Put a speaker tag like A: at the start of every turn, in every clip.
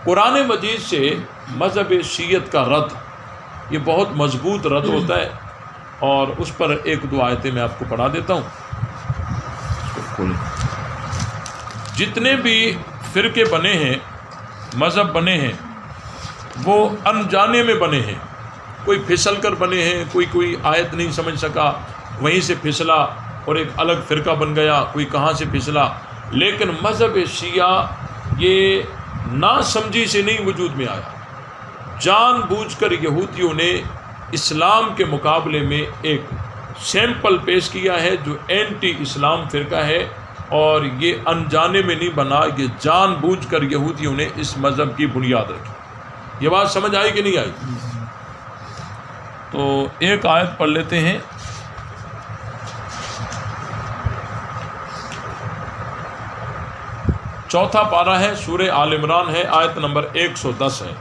A: قرآن مجید سے مذہب شیعت کا رد یہ بہت مضبوط رد ہوتا ہے، اور اس پر ایک دو آیتیں میں آپ کو پڑھا دیتا ہوں. اس کو کھولیں. جتنے بھی فرقے بنے ہیں، مذہب بنے ہیں، وہ انجانے میں بنے ہیں. کوئی پھسل کر بنے ہیں، کوئی آیت نہیں سمجھ سکا وہیں سے پھسلا اور ایک الگ فرقہ بن گیا، کوئی کہاں سے پھسلا. لیکن مذہب شیعہ یہ نا سمجھی سے نہیں وجود میں آیا. جان بوجھ کر یہودیوں نے اسلام کے مقابلے میں ایک سیمپل پیش کیا ہے جو اینٹی اسلام فرقہ ہے، اور یہ انجانے میں نہیں بنا، یہ جان بوجھ کر یہودیوں نے اس مذہب کی بنیاد رکھی. یہ بات سمجھ آئی کہ نہیں آئی؟ تو ایک آیت پڑھ لیتے ہیں. چوتھا پارہ ہے، سورہ آل عمران ہے، آیت نمبر 110 ہے.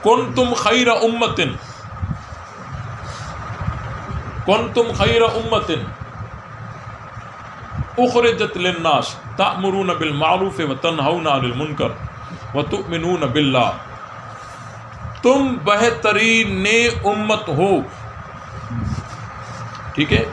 A: کنتم خیر امۃ اخرجت للناس تأمرون بالمعروف وتنہون عن المنکر وتؤمنون باللہ. تم بہترین امت ہو. ٹھیک ہے،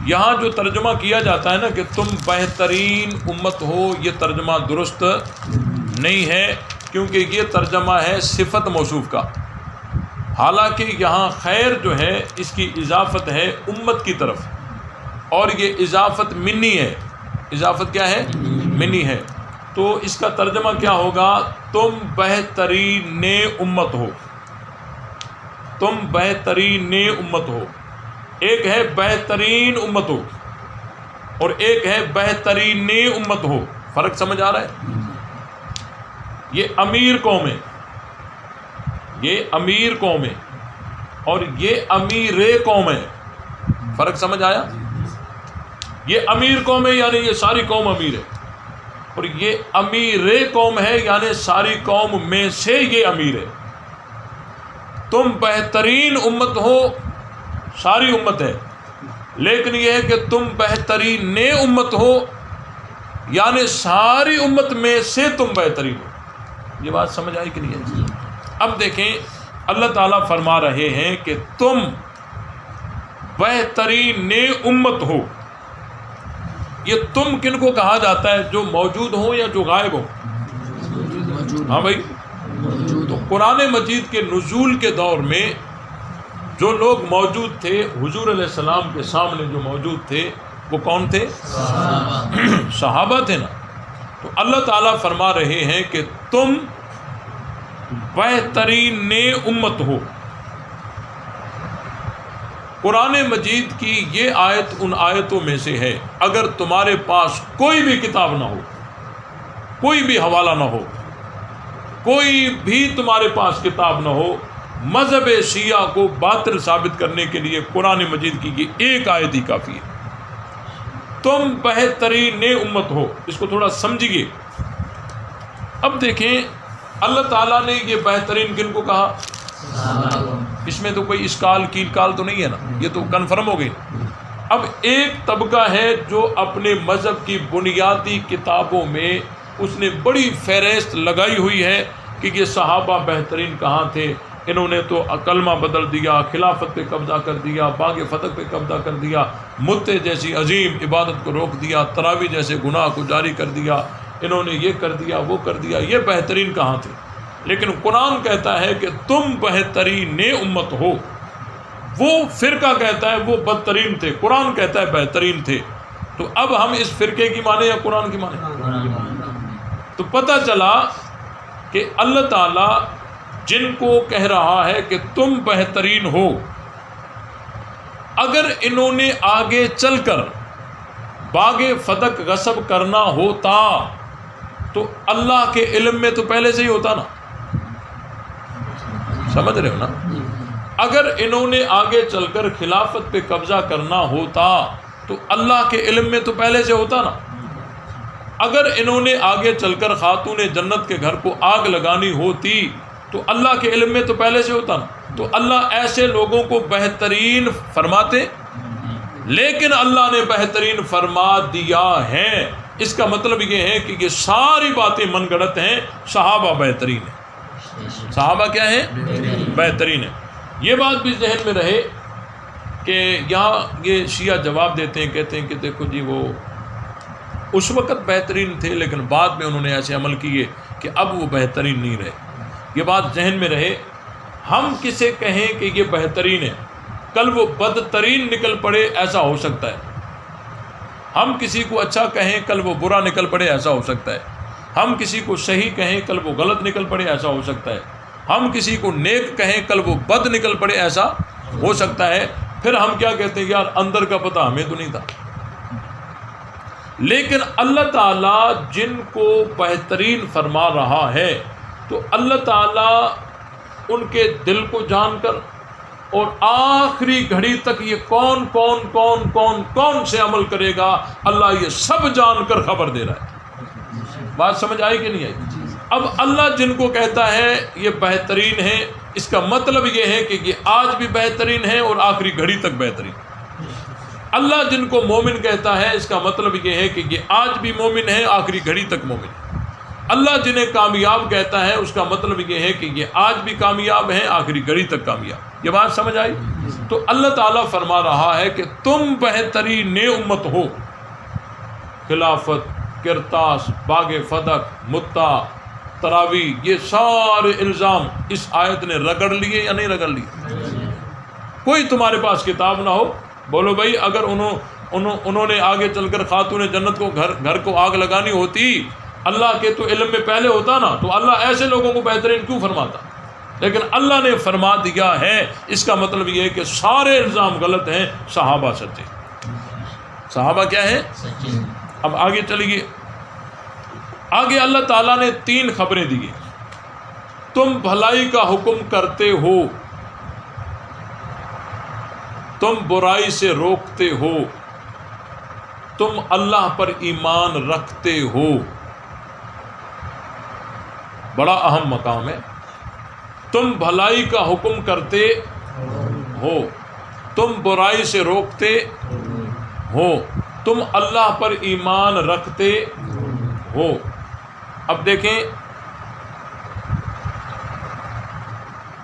A: یہاں جو ترجمہ کیا جاتا ہے نا کہ تم بہترین امت ہو، یہ ترجمہ درست نہیں ہے، کیونکہ یہ ترجمہ ہے صفت موصوف کا. حالانکہ یہاں خیر جو ہے اس کی اضافت ہے امت کی طرف، اور یہ اضافت منی ہے. اضافت کیا ہے؟ منی ہے. تو اس کا ترجمہ کیا ہوگا؟ تم بہترین امت ہو. تم بہترین امت ہو. ایک ہے بہترین امت ہو اور ایک ہے بہترین امت ہو. فرق سمجھ آ رہا ہے؟ یہ امیر قوم ہے، یہ امیر قوم ہے، اور یہ امیر قوم ہے. فرق سمجھ آیا؟ یہ امیر قوم ہے یعنی یہ ساری قوم امیر ہے، اور یہ امیر قوم ہے یعنی ساری قوم میں سے یہ امیر ہے. تم بہترین امت ہو، ساری امت ہے، لیکن یہ ہے کہ تم بہترین امت ہو یعنی ساری امت میں سے تم بہترین ہو. یہ بات سمجھ آئی کہ نہیں ہے؟ اب دیکھیں اللہ تعالیٰ فرما رہے ہیں کہ تم بہترین امت ہو. یہ تم کن کو کہا جاتا ہے؟ جو موجود ہوں یا جو غائب ہوں؟ ہاں بھائی. تو قرآن مجید کے نزول کے دور میں جو لوگ موجود تھے حضور علیہ السلام کے سامنے، جو موجود تھے وہ کون تھے؟ صحابہ تھے نا. تو اللہ تعالیٰ فرما رہے ہیں کہ تم بہترین امت ہو. قرآن مجید کی یہ آیت ان آیتوں میں سے ہے. اگر تمہارے پاس کوئی بھی کتاب نہ ہو، کوئی بھی حوالہ نہ ہو، کوئی بھی تمہارے پاس کتاب نہ ہو، مذہب شیعہ کو باطل ثابت کرنے کے لیے قرآن مجید کی یہ ایک آیت ہی کافی ہے. تم بہترین امت ہو. اس کو تھوڑا سمجھیے. اب دیکھیں اللہ تعالیٰ نے یہ بہترین کن کو کہا؟ اس میں تو کوئی اشکال کیل کال تو نہیں ہے نا، یہ تو کنفرم ہو گئی. اب ایک طبقہ ہے جو اپنے مذہب کی بنیادی کتابوں میں اس نے بڑی فہرست لگائی ہوئی ہے کہ یہ صحابہ بہترین کہاں تھے. انہوں نے تو کلمہ بدل دیا، خلافت پہ قبضہ کر دیا، باغ فتح پہ قبضہ کر دیا، متے جیسی عظیم عبادت کو روک دیا، تراویح جیسے گناہ کو جاری کر دیا، انہوں نے یہ کر دیا وہ کر دیا. یہ بہترین کہاں تھے؟ لیکن قرآن کہتا ہے کہ تم بہترین امت ہو. وہ فرقہ کہتا ہے وہ بدترین تھے، قرآن کہتا ہے بہترین تھے. تو اب ہم اس فرقے کی مانیں یا قرآن کی مانیں؟ تو پتہ چلا کہ اللہ تعالیٰ جن کو کہہ رہا ہے کہ تم بہترین ہو، اگر انہوں نے آگے چل کر باغ فتح غصب کرنا ہوتا تو اللہ کے علم میں تو پہلے سے ہی ہوتا نا. سمجھ رہے ہو نا؟ اگر انہوں نے آگے چل کر خلافت پہ قبضہ کرنا ہوتا تو اللہ کے علم میں تو پہلے سے ہوتا نا. اگر انہوں نے آگے چل کر خاتون جنت کے گھر کو آگ لگانی ہوتی تو اللہ کے علم میں تو پہلے سے ہوتا نا. تو اللہ ایسے لوگوں کو بہترین فرماتے لیکن اللہ نے بہترین فرما دیا ہے. اس کا مطلب یہ ہے کہ یہ ساری باتیں من گڑت ہیں. صحابہ بہترین ہیں. صحابہ کیا ہیں؟ بہترین ہیں. یہ بات بھی ذہن میں رہے کہ یہاں یہ شیعہ جواب دیتے ہیں, کہتے ہیں کہ دیکھو جی وہ اس وقت بہترین تھے لیکن بعد میں انہوں نے ایسے عمل کیے کہ اب وہ بہترین نہیں رہے. یہ بات ذہن میں رہے. ہم کسے کہیں کہ یہ بہترین ہے, کل وہ بدترین نکل پڑے, ایسا ہو سکتا ہے. ہم کسی کو اچھا کہیں, کل وہ برا نکل پڑے, ایسا ہو سکتا ہے. ہم کسی کو صحیح کہیں, کل وہ غلط نکل پڑے, ایسا ہو سکتا ہے. ہم کسی کو نیک کہیں, کل وہ بد نکل پڑے, ایسا ہو سکتا ہے. پھر ہم کیا کہتے ہیں, یار اندر کا پتہ ہمیں تو نہیں تھا. لیکن اللہ تعالیٰ جن کو بہترین فرما رہا ہے تو اللہ تعالیٰ ان کے دل کو جان کر اور آخری گھڑی تک یہ کون کون کون کون کون سے عمل کرے گا, اللہ یہ سب جان کر خبر دے رہا ہے. بات سمجھ آئی کہ نہیں آئی؟ اب اللہ جن کو کہتا ہے یہ بہترین ہے, اس کا مطلب یہ ہے کہ یہ آج بھی بہترین ہے اور آخری گھڑی تک بہترین. اللہ جن کو مومن کہتا ہے, اس کا مطلب یہ ہے کہ یہ آج بھی مومن ہے, آخری گھڑی تک مومن. اللہ جنہیں کامیاب کہتا ہے, اس کا مطلب یہ ہے کہ یہ آج بھی کامیاب ہیں, آخری گھڑی تک کامیاب. یہ بات سمجھ آئی؟ تو اللہ تعالیٰ فرما رہا ہے کہ تم بہترین امت ہو. خلافت, کرتاس, باغ فدق, متا, تراوی, یہ سارے الزام اس آیت نے رگڑ لیے یا نہیں رگڑ لیے؟ کوئی تمہارے پاس کتاب نہ ہو, بولو بھائی اگر انہوں نے آگے چل کر خاتون جنت کو گھر کو آگ لگانی ہوتی, اللہ کے تو علم میں پہلے ہوتا نا, تو اللہ ایسے لوگوں کو بہترین کیوں فرماتا؟ لیکن اللہ نے فرما دیا ہے. اس کا مطلب یہ ہے کہ سارے الزام غلط ہیں, صحابہ سچے. صحابہ کیا ہے؟ اب آگے چلیے. آگے اللہ تعالیٰ نے 3 خبریں دی. تم بھلائی کا حکم کرتے ہو, تم برائی سے روکتے ہو, تم اللہ پر ایمان رکھتے ہو. بڑا اہم مقام ہے. تم بھلائی کا حکم کرتے ہو, تم برائی سے روکتے ہو, تم اللہ پر ایمان رکھتے ہو. اب دیکھیں,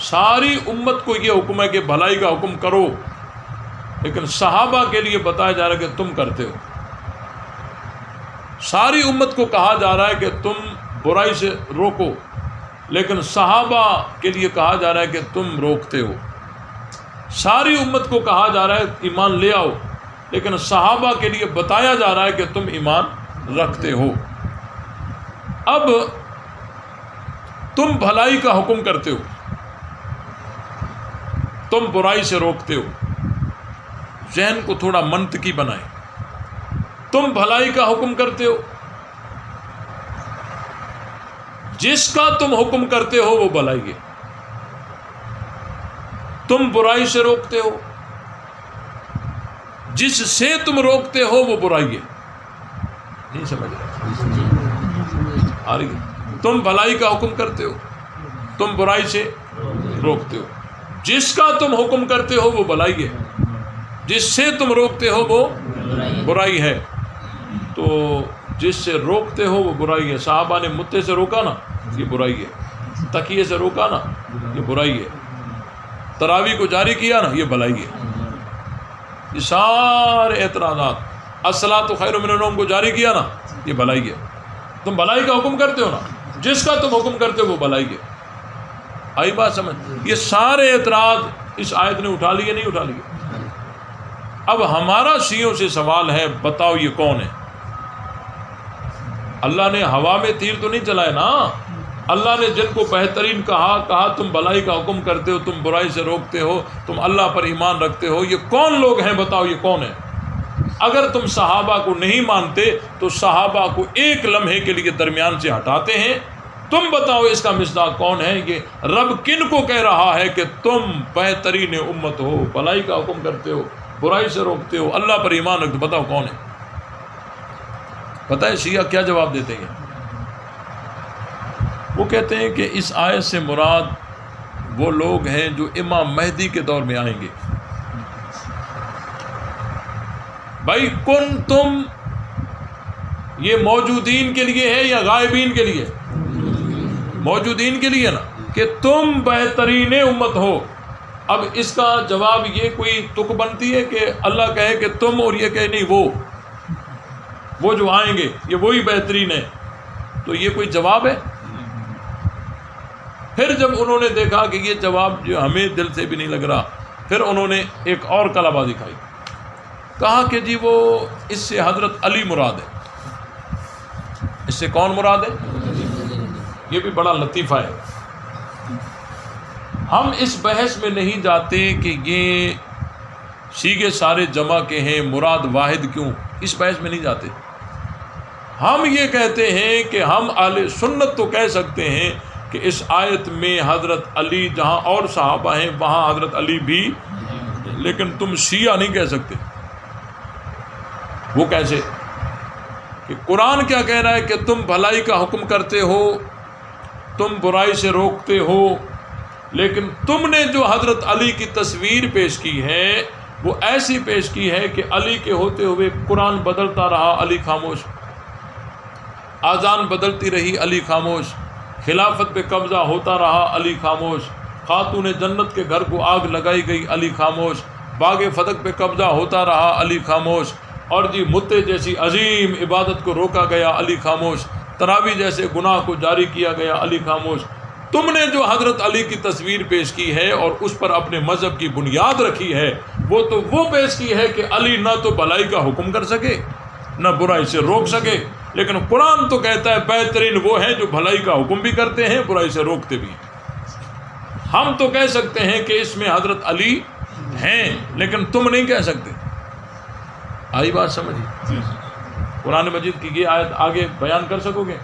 A: ساری امت کو یہ حکم ہے کہ بھلائی کا حکم کرو, لیکن صحابہ کے لیے بتایا جا رہا ہے کہ تم کرتے ہو. ساری امت کو کہا جا رہا ہے کہ تم برائی سے روکو, لیکن صحابہ کے لیے کہا جا رہا ہے کہ تم روکتے ہو. ساری امت کو کہا جا رہا ہے ایمان لے آؤ, لیکن صحابہ کے لیے بتایا جا رہا ہے کہ تم ایمان رکھتے ہو. اب تم بھلائی کا حکم کرتے ہو, تم برائی سے روکتے ہو. ذہن کو تھوڑا منطقی بنائیں. تم بھلائی کا حکم کرتے ہو, جس کا تم حکم کرتے ہو وہ بھلائی ہے. تم برائی سے روکتے ہو, جس سے تم روکتے ہو وہ برائی ہے. نہیں سمجھ رہے؟ آ رہی ہے. تم بھلائی کا حکم کرتے ہو, تم برائی سے روکتے ہو. جس کا تم حکم کرتے ہو وہ بھلائی ہے, جس سے تم روکتے ہو وہ برائی ہے. تو جس سے روکتے ہو وہ برائی ہے. صحابہ نے متے سے روکا نا, یہ برائی ہے. تکیے سے روکا نا, یہ برائی ہے. تراویح کو جاری کیا نا, یہ بھلائی ہے. یہ سارے اعتراضات, الصلاۃ خیر من النوم کو جاری کیا نا, یہ بھلائی ہے. تم بھلائی کا حکم کرتے ہو نا, جس کا تم حکم کرتے ہو وہ بھلائی ہے. آئی بات سمجھ؟ یہ سارے اعتراض اس آیت نے اٹھا لیے نہیں اٹھا لیے؟ اب ہمارا شیعوں سے سوال ہے, بتاؤ یہ کون ہے؟ اللہ نے ہوا میں تیر تو نہیں چلائے نا. اللہ نے جن کو بہترین کہا تم بھلائی کا حکم کرتے ہو, تم برائی سے روکتے ہو, تم اللہ پر ایمان رکھتے ہو. یہ کون لوگ ہیں بتاؤ, یہ کون ہے؟ اگر تم صحابہ کو نہیں مانتے تو صحابہ کو ایک لمحے کے لیے درمیان سے ہٹاتے ہیں. تم بتاؤ اس کا مصداق کون ہے؟ یہ رب کن کو کہہ رہا ہے کہ تم بہترین امت ہو, بھلائی کا حکم کرتے ہو, برائی سے روکتے ہو, اللہ پر ایمان رکھتے ہو. بتاؤ کون ہے؟ پتہ ہے شیعہ کیا جواب دیتے ہیں؟ وہ کہتے ہیں کہ اس آیت سے مراد وہ لوگ ہیں جو امام مہدی کے دور میں آئیں گے. بھائی کن تم یہ موجودین کے لیے ہے یا غائبین کے لیے؟ موجودین کے لیے نا، کہ تم بہترین امت ہو۔ اب اس کا جواب یہ کوئی تک بنتی ہے کہ اللہ کہے کہ تم اور یہ کہے نہیں وہ جو آئیں گے یہ وہی بہترین ہے، تو یہ کوئی جواب ہے؟ پھر جب انہوں نے دیکھا کہ یہ جواب جو ہمیں دل سے بھی نہیں لگ رہا، پھر انہوں نے ایک اور کلبہ دکھائی، کہا کہ جی وہ اس سے حضرت علی مراد ہے۔ اس سے کون مراد ہے؟ یہ بھی بڑا لطیفہ ہے۔ ہم اس بحث میں نہیں جاتے کہ یہ سیغے سارے جمع کے ہیں، مراد واحد کیوں، اس بحث میں نہیں جاتے۔ ہم یہ کہتے ہیں کہ ہم اہل سنت تو کہہ سکتے ہیں کہ اس آیت میں حضرت علی جہاں اور صحابہ ہیں وہاں حضرت علی بھی، لیکن تم شیعہ نہیں کہہ سکتے۔ وہ کیسے؟ کہ قرآن کیا کہہ رہا ہے کہ تم بھلائی کا حکم کرتے ہو، تم برائی سے روکتے ہو، لیکن تم نے جو حضرت علی کی تصویر پیش کی ہے وہ ایسی پیش کی ہے کہ علی کے ہوتے ہوئے قرآن بدلتا رہا، علی خاموش، آذان بدلتی رہی، علی خاموش، خلافت پہ قبضہ ہوتا رہا، علی خاموش، خاتون جنت کے گھر کو آگ لگائی گئی، علی خاموش، باغ فتح پہ قبضہ ہوتا رہا، علی خاموش، اور جی متے جیسی عظیم عبادت کو روکا گیا، علی خاموش، تراویح جیسے گناہ کو جاری کیا گیا، علی خاموش۔ تم نے جو حضرت علی کی تصویر پیش کی ہے اور اس پر اپنے مذہب کی بنیاد رکھی ہے، وہ تو وہ پیش کی ہے کہ علی نہ تو بھلائی کا حکم کر سکے نہ برائی سے روک سکے، لیکن قرآن تو کہتا ہے بہترین وہ ہیں جو بھلائی کا حکم بھی کرتے ہیں، برائی سے روکتے بھی ہیں۔ ہم تو کہہ سکتے ہیں کہ اس میں حضرت علی ہیں، لیکن تم نہیں کہہ سکتے۔ آئی بات سمجھ؟ قرآن مجید کی یہ آیت آگے بیان کر سکو گے؟